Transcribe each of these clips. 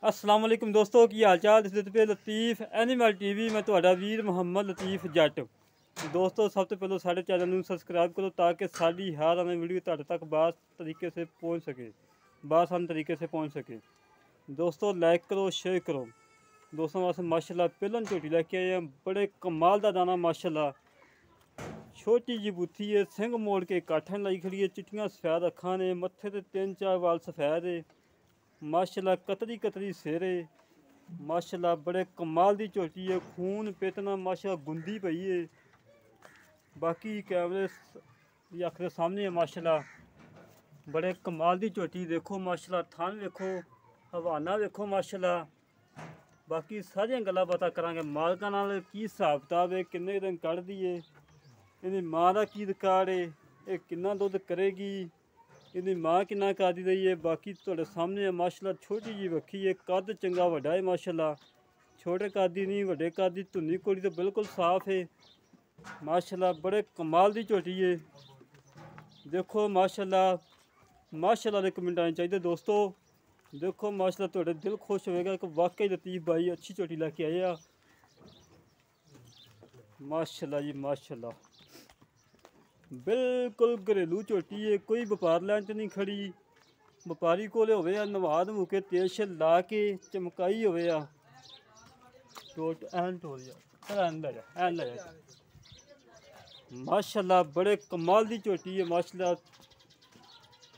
अस्सलाम वालेकुम दोस्तों की हाल चाल इस पे लतीफ़ एनिमल टीवी मैं ਤੁਹਾਡਾ ਵੀਰ ਮੁਹੰਮਦ ਲਤੀਫ ਜੱਟ दोस्तों सब तो पहले साढ़े चैनल में सब्सक्राइब करो ताकि साड़ी हर आने वीडियो ਤੁਹਾਡੇ तक बास तरीके से पहुंच सके बासान तरीके से पहुंच सके। दोस्तों लाइक करो शेयर करो। दोस्तों वास्ते माशाल्लाह पहलन झोटी लेके आए हैं, बड़े कमाल का दाना माशाल्लाह। छोटी जी बूथी है, सिंह मोड़ के काठन लाई खड़ी है, चिट्टियां सफेद अखां ने, मत्थे ते 3-4 वाल सफेद है माशाल्लाह, कतरी कतरी सिर है माशाल्लाह, बड़े कमाल दी झोटी है। खून पेतना माशाल्लाह गुंदी पई है। बाकी कैमरे आखिर सामने है माशाल्लाह, बड़े कमाल दी झोटी देखो माशाल्लाह। थान देखो, हवाना देखो माशाल्लाह। बाकी सारियां गल्लां बातां करांगे मालकां नाल, की हिसाब किताब है, किन्ने दिन कढ़ दी है, इहदी मां दा की रिकार्ड है, ये किन्ना दुध करेगी, इहदी मां किन्ना कादी रही है। बाकी तुहाडे सामने है माशाल्लाह, छोटी जी बक्खी है, कद चंगा वड्डा है माशाल्लाह। छोटे कादी नहीं वड्डे कादी, धुन्नी कोड़ी तो बिल्कुल साफ है माशाल्लाह, बड़े कमाल दी झोटी है। देखो माशाल्लाह माशाल्लाह दे कमेंट आने चाहिए दोस्तों। देखो माशाल्लाह तुहाडे दिल खुश होएगा कि वाकई लतीफ़ भाई अच्छी झोटी लैके आए आ माशाल्लाह जी माशाल्लाह। बिल्कुल घरेलू झोटी है, कोई व्यापार लैन च नहीं खड़ी। व्यापारी कोले होवे आ नवा नवू के तेल शेल ला के चमकाई होवे आ टोट एन माशाल्लाह, बड़े कमाल दी झोटी है माशाल्लाह।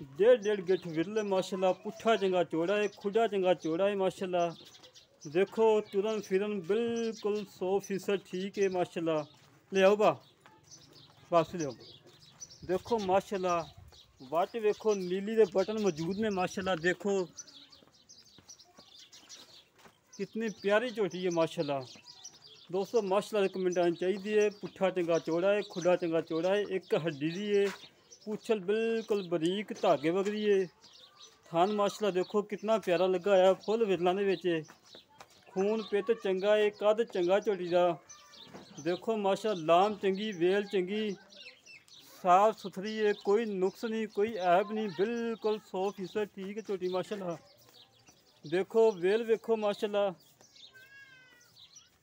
1.5 गिठ विरले माशाल्लाह, पुट्ठा चंगा चौड़ा है, खुडा चंगा चौड़ा है माशाल्लाह। देखो तुरन फिरन बिल्कुल 100% ठीक है माशाल्लाह। ले आओ बस ले आओ। देखो माशाल्लाह वाट देखो, नीली दे बटन मौजूद ने माशाल्लाह। देखो कितनी प्यारी झोटी है माशाल्लाह। दोस्तों माशाल्लाह कमेंट आनी चाहिए। पुट्ठा चंगा चौड़ा है, खुडा चंगा चौड़ा है, एक हड्डी दी है, पूछल बिल्कुल बरीक धागे वगरी है। थान माशाल्लाह देखो कितना प्यारा लगा है, फुल विरलां दे विच। खून पित चंगा है, कद चंगा झोटी दा। देखो माशाल्लाह लाम चंगी, वेल चंगी, साफ सुथरी है, कोई नुक्स नहीं, कोई ऐब नहीं, बिल्कुल 100% ठीक है झोटी माशाल्लाह। देखो वेल वेखो माशाल्लाह,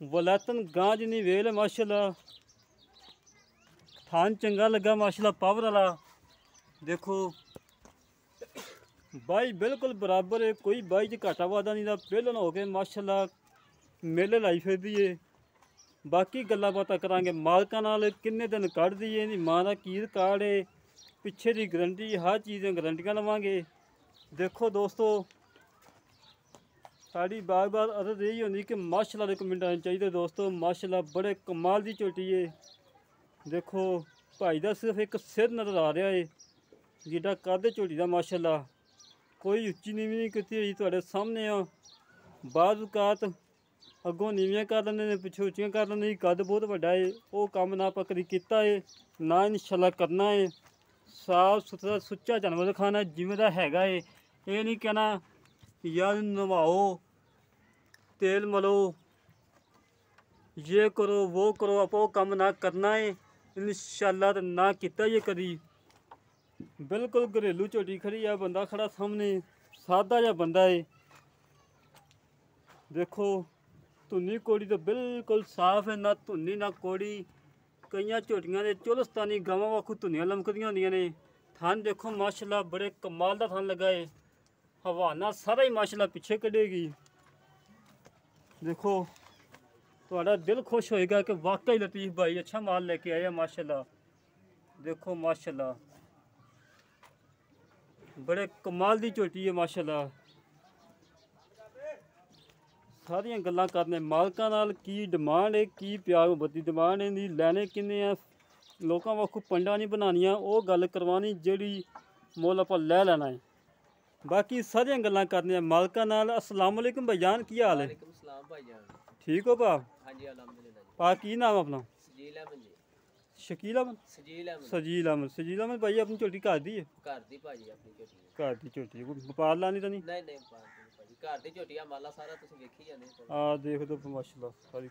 वलैतन गां जिन्नी वेल है माशाल्लाह। थान चंगा लगा माशाल्लाह, पावर वाला। देखो बाई बिल्कुल बराबर है, कोई बाई च घाटा वादा नहीं दा। पहलन हो गए माशाल्लाह मेले लाई फिरदी है। बाकी गल्लां बातां करांगे मालकां नाल, किन्ने दिन कढ़दी है, इहदी मां दा की रिकार्ड है, पिछे दी गारंटी, हर चीज़ दी गारंटियां लवांगे। देखो दोस्तों साड़ी बार बार अर्ज यही होंगी कि माशाल्लाह दे कमेंट आने चाहिए दोस्तों। माशाल्लाह बड़े कमाल दी झोटी है। देखो भाई दा सिर्फ एक सिर नज़र आ रहा है, जिड्डा कद झोटी दा माशाल्लाह। कोई उच्ची नीवी नहीं कीती हुई, तुहाडे सामने आ। बाज़ औकात अगों नीवियां कर लैंदे ने, पिछों उच्चियां कर लैंदे ने। कद बहुत वड्डा है, वो काम ना आपां कदी कीता है ना इंशाल्लाह करना है। साफ सुथरा सुच्चा जानवर दिखाना जिवें दा हैगा है। ये नहीं कहना यार नवाओ, तेल मलो, ये करो वो करो, आप वो काम ना करना है इंशाल्लाह, तो ना किता ये कदी। बिल्कुल घरेलू झोटी खड़ी है, बंदा खड़ा सामने, सादा जा बंदा है। देखो धुन्नी कोड़ी तो बिल्कुल साफ है, ना धुन्नी ना कोड़ी। कई झोटियां दे चोलस्तानी गावां वाखू धुनियां लमकदियां होंदियां ने। थान देखो माशाल्लाह बड़े कमाल दा थान लगा है, हवाना सारा ही माशाल्लाह पिछे कढ़ेगी। देखो थोड़ा दिल खुश होएगा कि वाकई लतीफ़ भाई अच्छा माल लेके आया माशाल्लाह। देखो माशाल्लाह बड़े कमाल दी झोटी है माशाल्लाह। सारियां गल्लां करने मालकां नाल, की डिमांड है, की प्यार मुहब्बत दी डिमांड है, इहदी लैने किन्ने आ। लोकां वाखू पंडा नहीं बनानियां, वो गल करवानी जेड़ी मुल आपां लै लैना है। बाकी सारियां गल्लां करने मालकां नाल। अस्सलाम वालेकुम भाईजान, की हाल है? वालेकुम सलाम भाईजान। ठीक हो भा? हाँ जी अल्हम्दुलिल्लाह जी। पा की नाम अपना? सजील अहमद जी। शकील अहमद? सजील अहमद। सजील अहमद। सजील अहमद भाई अपनी झोटी घर दी है? घर दी भाजी अपनी झोटी। घर दी झोटी कोई व्यापार लानी तो नहीं? नहीं नहीं भाजी घर दी झोटी आ, माला सारा तुसीं वेखी जाने। हाँ देख दो माशाल्लाह सारी।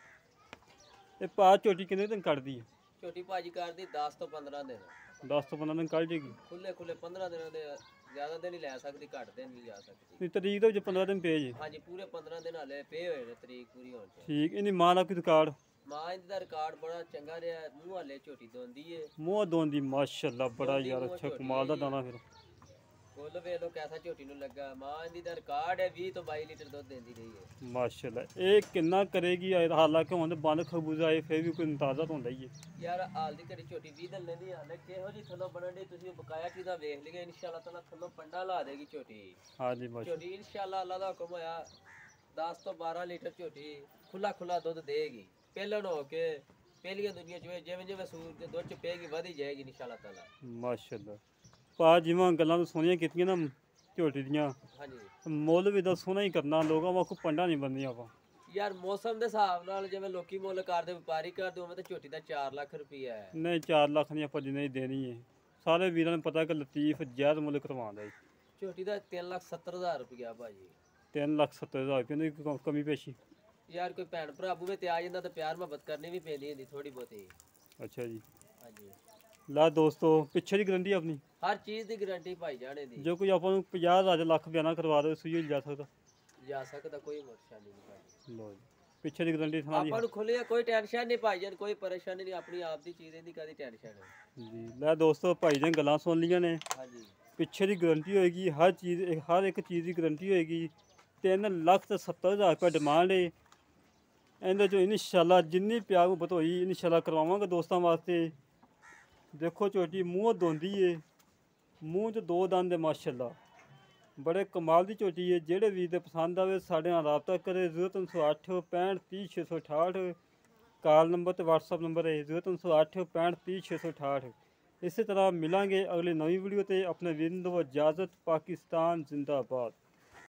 ये पा झोटी कितने दिन कढ़दी है? झोटी भाजी कर दी 10 ਤੋਂ 15 दिन। 10 ਤੋਂ 15 दिन कढ़ जाएगी। खुले खुले 15 दिनों दे ਜ਼ਿਆਦਾ ਦਿਨ ਹੀ ਲੈ ਸਕਦੀ, ਘੱਟ ਦਿਨ ਨਹੀਂ ਜਾ ਸਕਦੀ। ਤੇ ਤਰੀਕ ਦੇ ਵਿੱਚ 15 ਦਿਨ ਪਏ ਜੀ। ਹਾਂਜੀ ਪੂਰੇ 15 ਦਿਨ ਹਾਲੇ ਪਏ ਹੋਏ ਨੇ ਤਰੀਕ ਪੂਰੀ ਹੋਣ ਚ। ਠੀਕ, ਇਹਦੀ ਮਾਂ ਦਾ ਕੀ ਰਿਕਾਰਡ? ਮਾਂ ਇਹਦਾ ਰਿਕਾਰਡ ਬੜਾ ਚੰਗਾ ਰਿਹਾ, ਮੂੰਹ ਹਾਲੇ ਝੋਟੀ ਦੋਂਦੀ ਏ। ਮੂੰਹ ਦੋਂਦੀ ਮਾਸ਼ਾਅੱਲਾ, ਬੜਾ ਦੋਂਦੀ ਯਾਰ ਮੂੰਹ ਅੱਛਾ ਝੋਟੀ ਕਮਾਲ ਦਾ ਹੈ ਜੀ। ਦਾਣਾ ਫਿਰ। ਫੁੱਲ ਵੇਖ ਲੋ ਕੈਸਾ ਝੋਟੀ ਨੂੰ ਲੱਗਾ। ਮਾਂ ਇਹਦੀ ਦਾ ਰਿਕਾਰਡ ਹੈ 20 ਤੋਂ 22 ਲੀਟਰ ਦੁੱਧ ਦਿੰਦੀ ਰਹੀ ਹੈ। ਮਾਸ਼ਾਅੱਲਾ, ਇਹ ਕਿੰਨਾ ਕਰੇਗੀ? ਹਾਲਾਂਕਿ ਹੁਣ ਬੰਦ ਖਰਬੂਜ਼ਾ ਆਏ ਫਿਰ ਵੀ ਕੋਈ ਅੰਦਾਜ਼ਾ ਤਾਂ ਹੁੰਦਾ ਹੀ ਹੈ। ਯਾਰ ਹਾਲ ਦੀ ਘੜੀ ਝੋਟੀ 20 ਦਿਨ ਲੈਂਦੀ ਹਾਲੇ ਕਿਹੋ ਜੀ ਥੱਲੋਂ ਬਣਨ ਦੀ ਤੁਸੀਂ ਬਕਾਇਆ ਚੀਜ਼ਾਂ ਵੇਖ ਲਈਆਂ। ਇਨਸ਼ਾਅੱਲਾ ਤਾਲਾ ਥੱਲੋਂ ਪੰਡਾ ਲਾ ਦੇਗੀ ਝੋਟੀ। ਹਾਂਜੀ ਮਾਸ਼ਾਅੱਲਾ, ਝੋਟੀ ਇਨਸ਼ਾਅੱਲਾ ਅੱਲਾ ਦਾ ਹੁਕਮ ਹੋਇਆ 10 ਤੋਂ 12 ਲੀਟਰ ਝੋਟੀ ਖੁੱਲਾ ਦੁੱਧ ਦੇਗੀ। ਪਹਿਲਣ ਹੋ ਕੇ ਪਹਿਲੀਆਂ ਦੁਨੀਆਂ ਚ ਜਿਵੇਂ ਜਿਵੇਂ ਸੂਰ ਦੇ ਦੁੱਧ ਚ ਪਏਗੀ ਵਧੀ ਜਾਏਗੀ ਇਨਸ਼ਾਅੱਲਾ ਤਾਲਾ। ਮਾਸ਼ਾਅੱਲਾ ਪਾ ਜਿਵੇਂ ਗੱਲਾਂ ਤਾਂ ਸੋਹਣੀਆਂ ਕੀਤੀਆਂ ਨਾ ਝੋਟੀ ਦੀਆਂ, ਹਾਂਜੀ ਮੁੱਲ ਵੀ ਤਾਂ ਸੋਹਣਾ ਹੀ ਕਰਨਾ, ਲੋਕਾਂ ਵਾਂਗੂ ਪੰਡਾ ਨਹੀਂ ਬੰਦੀਆਂ ਆਪਾਂ। ਯਾਰ ਮੌਸਮ ਦੇ ਹਿਸਾਬ ਨਾਲ ਜਿਵੇਂ ਲੋਕੀ ਮੁੱਲ ਕਰਦੇ ਵਪਾਰੀ ਕਰਦੇ ਉਵੇਂ ਤਾਂ ਝੋਟੀ ਦਾ 4 ਲੱਖ ਰੁਪਈਆ ਹੈ। ਨਹੀਂ 4 ਲੱਖ ਨਹੀਂ ਆਪਾਂ ਜਿੰਨੇ ਹੀ ਦੇਣੀ ਹੈ। ਸਾਰੇ ਵੀਰਾਂ ਨੂੰ ਪਤਾ ਕਿ ਲਤੀਫ ਜਾਇਜ਼ ਮੁੱਲ ਕਰਵਾਉਂਦਾ ਜੀ। ਝੋਟੀ ਦਾ 3,70,000 ਰੁਪਈਆ ਭਾਜੀ। 3,70,000 ਰੁਪਏ ਦੀ ਕਮੀ ਪੇਸ਼ੀ। ਯਾਰ ਕੋਈ ਭੈਣ ਭਰਾ ਬੂਵੇ ਤੇ ਆ ਜਾਂਦਾ ਤਾਂ ਪਿਆਰ ਮੁਹੱਬਤ ਕਰਨੀ ਵੀ ਪੈਂਦੀ ਹੁੰਦੀ ਥੋੜੀ ਬਹੁਤੀ। ਅੱਛਾ ਜੀ, ਹਾਂਜੀ ਲਾ ਦੋਸਤੋ ਪਿੱਛੇ ਦੀ ਗਰੰਟੀ ਆਪਣੀ, ਹਰ ਚੀਜ਼ ਦੀ ਗਾਰੰਟੀ ਭਾਈ ਜਾਣੇ ਦੀ। ਜੋ ਕੋਈ ਆਪਾਂ ਨੂੰ 50,000 ਲੱਖ ਬਿਆਨਾ ਕਰਵਾ ਦੇ ਸੂਈ ਜਾ ਸਕਦਾ। ਜਾ ਸਕਦਾ, ਕੋਈ ਪਰੇਸ਼ਾਨੀ ਨਹੀਂ ਭਾਈ। ਲੋ ਜੀ, ਪਿੱਛੇ ਦੀ ਗਰੰਟੀ ਥਾਂ ਦੀ ਆਪਾਂ ਨੂੰ ਖੁੱਲਿਆ ਕੋਈ ਟੈਨਸ਼ਨ ਨਹੀਂ ਭਾਈ ਜਾਨ, ਕੋਈ ਪਰੇਸ਼ਾਨੀ ਨਹੀਂ, ਆਪਣੀ ਆਪ ਦੀ ਚੀਜ਼ ਇਹਦੀ ਕਾਦੀ ਟੈਨਸ਼ਨ ਹੈ ਜੀ। ਲੈ ਦੋਸਤੋ ਭਾਈ ਦੀਆਂ ਗੱਲਾਂ ਸੁਣ ਲੀਆਂ ਨੇ। ਹਾਂਜੀ ਪਿੱਛੇ ਦੀ ਗਰੰਟੀ ਹੋਏਗੀ, ਹਰ ਚੀਜ਼ ਹਰ ਇੱਕ ਚੀਜ਼ ਦੀ ਗਰੰਟੀ ਹੋਏਗੀ। 3,70,000 ਰੁਪਏ ਡਿਮਾਂਡ ਹੈ। ਇਹਦੇ ਚੋਂ ਇਨਸ਼ਾਅੱਲਾ ਜਿੰਨੀ ਪਿਆਰ ਮੁਹੱਬਤ ਹੋਈ ਇਨਸ਼ਾਅੱਲਾ ਕਰਵਾਵਾਂਗੇ ਦੋਸਤਾਂ ਵਾਸਤੇ। ਦੇਖੋ ਝੋਟੀ ਮੂੰਹ ਦੋਂਦੀ ਏ, ਮੂੰਹ 'ਚ 2 ਦੰਦ ਏ ਮਾਸ਼ਾਅੱਲਾ, ਬੜੇ ਕਮਾਲ ਦੀ ਝੋਟੀ ਏ। ਜਿਹੜੇ ਵੀਰ ਦੇ ਪਸੰਦ ਆਵੇ ਸਾਡੇ ਨਾਲ ਰਾਬਤਾ ਕਰੇ। 0308 65 30 668 ਕਾਲ ਨੰਬਰ ਤੇ WhatsApp ਨੰਬਰ ਹੈ 0308 65 30 668। ਇਸੇ ਤਰ੍ਹਾਂ ਮਿਲਾਂਗੇ ਅਗਲੀ ਨਵੀਂ ਵੀਡੀਓ ਤੇ। ਆਪਣੇ ਵੀਰ ਨੂੰ ਦਿਓ ਇਜਾਜ਼ਤ। ਪਾਕਿਸਤਾਨ ਜ਼ਿੰਦਾਬਾਦ।